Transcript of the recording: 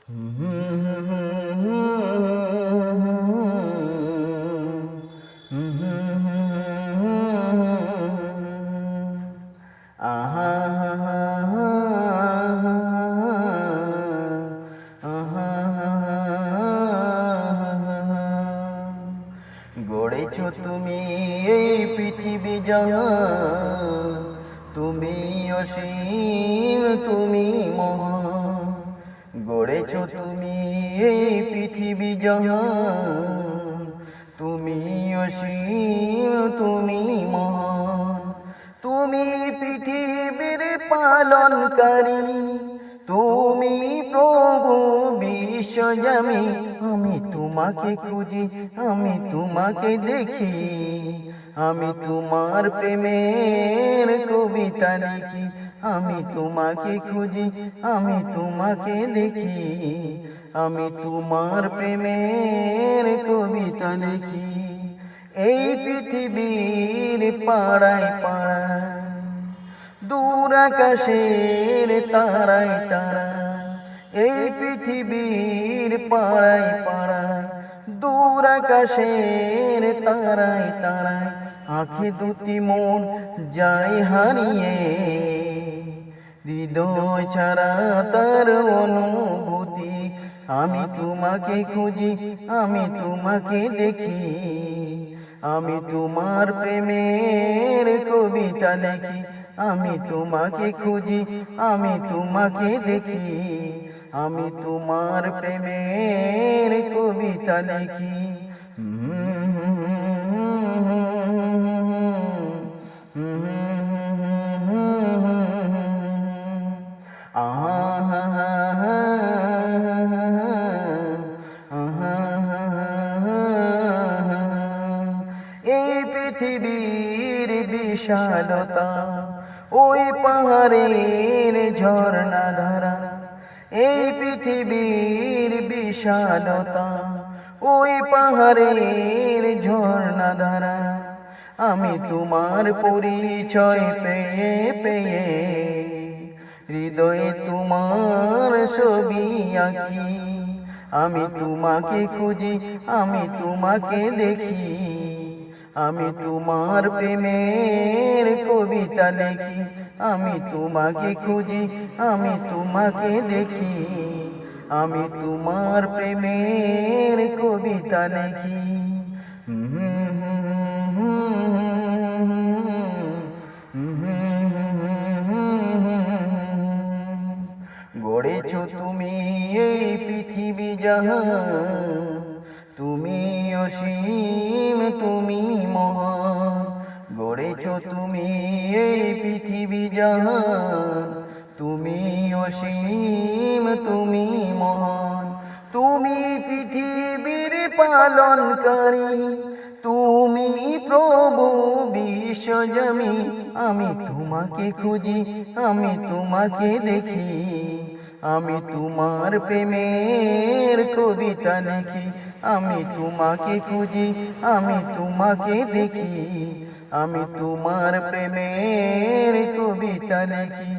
গড়েছো তুমি এই পৃথিবী জাহান, তুমি অসীম তুমি মহান। গড়েছো তুমি এই পৃথিবী জাহান, তুমি অসীম তুমি মহান। তুমি পৃথিবীর পালনকারী, তুমি প্রভু বিশ্বজামি। আমি তোমাকে খুঁজি, আমি তোমাকে দেখি, আমি তোমার প্রেমের কবিতা লিখি। আমি তোমাকে খুঁজি, আমি তোমাকে দেখি, আমি তোমার প্রেমের কবিতা লিখি। এই পৃথিবীর পাড়ায় পাড়ায়, দূর আকাশের তারায় তারায়, এই পৃথিবীর পাড়ায় পাড়ায়, দূর আকাশের তারায় তারায়, আঁখে দুটি মন যায় হারিয়ে, হৃদয় ছাড়া তার অনুভূতি। আমি তোমাকে খুঁজি, আমি তোমাকে দেখি, আমি তোমার প্রেমের কবিতা লিখি। আমি তোমাকে খুঁজি, আমি তোমাকে দেখি, আমি তোমার প্রেমের কবিতা লিখি। এই পৃথিবীর বিশালতা, ওই পাহাড়ের ঝর্ণা ধারা। এই পৃথিবীর বিশালতা, ওই পাহাড়ের ঝর্ণা ধারা। আমি তোমার পরিচয় পেয়ে পেয়ে, হৃদয়ে তোমার ছবি আঁকি। আমি তোমাকে খুঁজি, আমি তোমাকে দেখি, আমি তোমার প্রেমের কবিতা লিখি। আমি তোমাকে খুঁজি, আমি তোমাকে দেখি, আমি তোমার প্রেমের কবিতা লিখি। গড়েছো তুমি এই পৃথিবী জাহান, তুমি অসীম তুমি মহান। গড়েছো তুমি এই পৃথিবী জাহান, তুমি অসীম তুমি মহান। তুমি পৃথিবীর পালনকারী, তুমি প্রভু বিশ্বজামি। আমি তোমাকে খুঁজি, আমি তোমাকে দেখি, আমি তোমার প্রেমের কবিতা লিখি। আমি তোমাকে খুঁজি, আমি তোমাকে দেখি, আমি তোমার প্রেমের কবিতা লিখি।